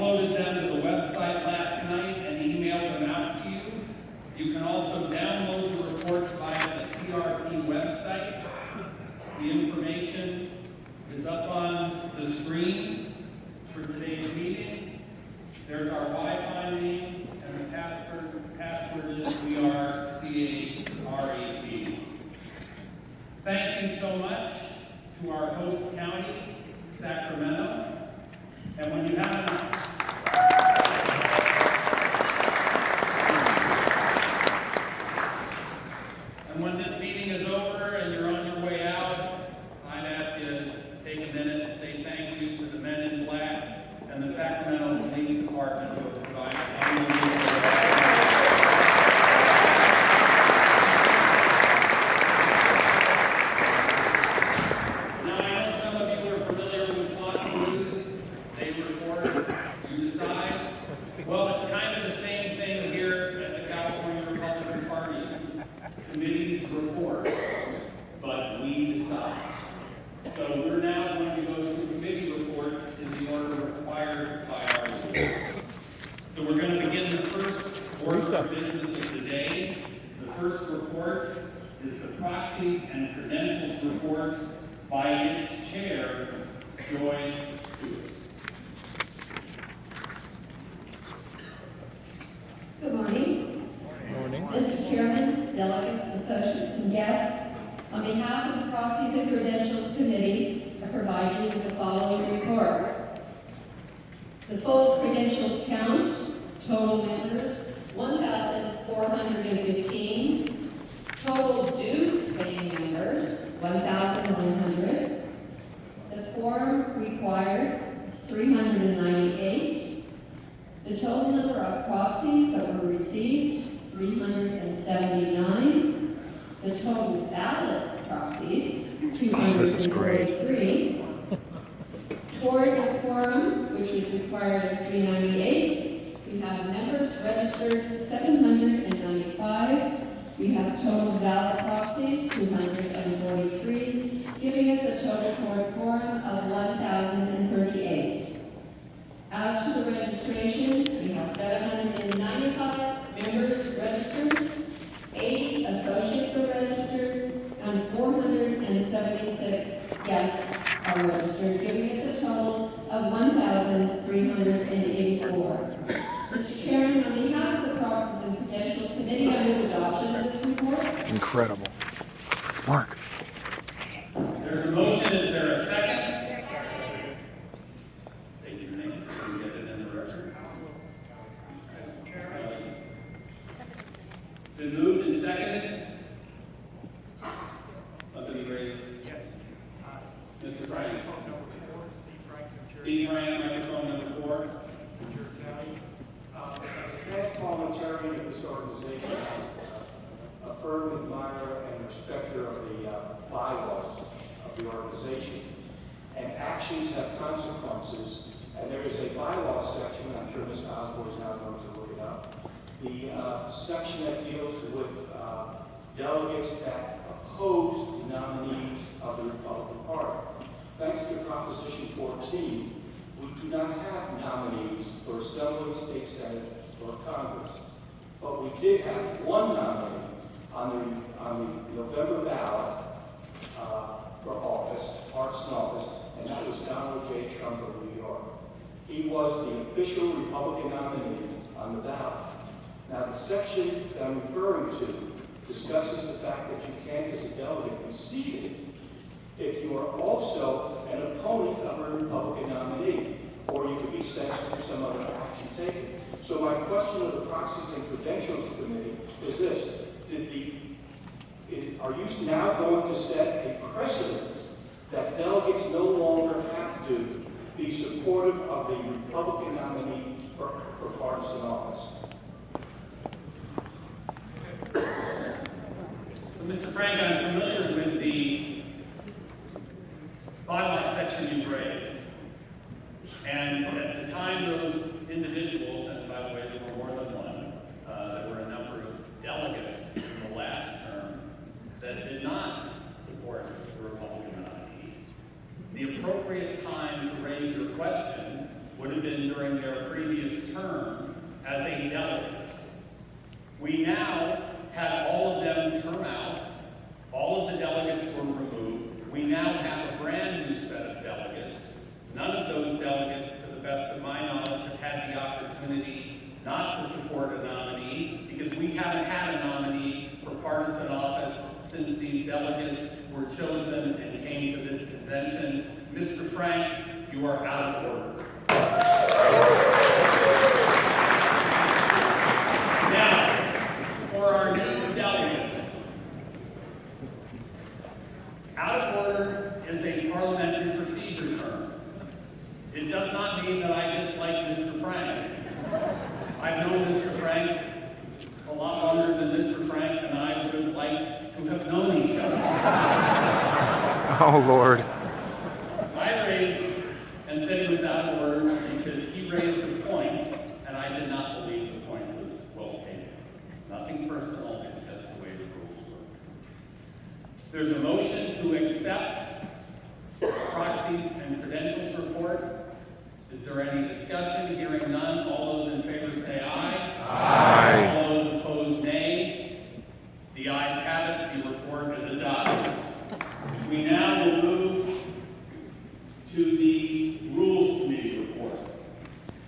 uploaded them to the website last night and emailed them out to you. You can also download the reports via the CRP website. The information is up on the screen for today's meeting. There's our Wi-Fi name, and the password is CAGOP. Thank you so much to our host county, Sacramento. And when you have And when this meeting is over and you're on your way out, I'd ask you to take a minute and say thank you to the men in black and the Sacramento Police Department who have provided Now, I know some of you are familiar with Fox News. They report, you decide. Well, it's kind of the same thing here at the California Republican Party's committees report, but we decide. So we're now going to go through committee reports in the order required by our rules. So we're going to begin the first order of business of the day. The first report is the proxies and credentials report by its chair, Joy Stewart. Good morning. Good morning. Mr. Chairman, delegates, associates, and guests, on behalf of the Proxies and Credentials Committee, I provide you with the following report. The full credentials count, total members, 1,415. Total dues paying members, 1,100. The quorum required is 398. The total number of proxies that were received, 379. The total ballot proxies, 243. This is great. Toward the quorum, which is required of 398, we have members registered 795. We have total ballot proxies, 243, giving us a total toward quorum of 1,038. As to the registration, we have 795 members registered, 80 associates are registered, and 476 guests are registered, giving us a total of 1,384. Mr. Chairman, on behalf of the Proxies and Credentials Committee, I move adoption of this report. Incredible. Mark. There's a motion. Is there a second? State your name so we get it in the record. Been moved and seconded. Somebody raised. Yes. Mr. Frank. Steve Frank, microphone number 4. As a past parliamentarian of this organization, I'm a firm admirer and respecter of the bylaws of the organization. And actions have consequences. And there is a bylaw section, I'm sure Ms. Osborne is now going to look it up, the section that deals with delegates that oppose the nominees of the Republican Party. Thanks to Proposition 14, we do not have nominees for Assembly, State Senate, or Congress. But we did have one nominee on the November ballot for office, partisan office, and that was Donald J. Trump of New York. He was the official Republican nominee on the ballot. Now, the section that I'm referring to discusses the fact that you can't, as a delegate, be seated if you are also an opponent of a Republican nominee, or you could be censored for some other action taken. So my question to the Proxies and Credentials Committee is this: are you now going to set a precedent that delegates no longer have to be supportive of the Republican nominee for partisan office? So, Mr. Frank, I'm familiar with the bylaw section you raised. And at the time those individuals, and by the way, there were more than one, there were a number of delegates in the last term that did not support the Republican nominee. The appropriate time to raise your question would have been during their previous term as a delegate. We now had all of them term out. All of the delegates were removed. We now have a brand new set of delegates. None of those delegates, to the best of my knowledge, have had the opportunity not to support a nominee because we haven't had a nominee for partisan office since these delegates were chosen and came to this convention. Mr. Frank, you are out of order. Now, for our new delegates, out of order is a parliamentary procedure term. It does not mean that I dislike Mr. Frank. I've known Mr. Frank a lot longer than Mr. Frank and I would have liked to have known each other. Oh, Lord. I raised and said he was out of order because he raised a point, and I did not believe the point was well taken. Nothing personal, it's just the way the rules work. There's a motion to accept proxies and credentials report. Is there any discussion? Hearing none, all those in favor say aye. Aye.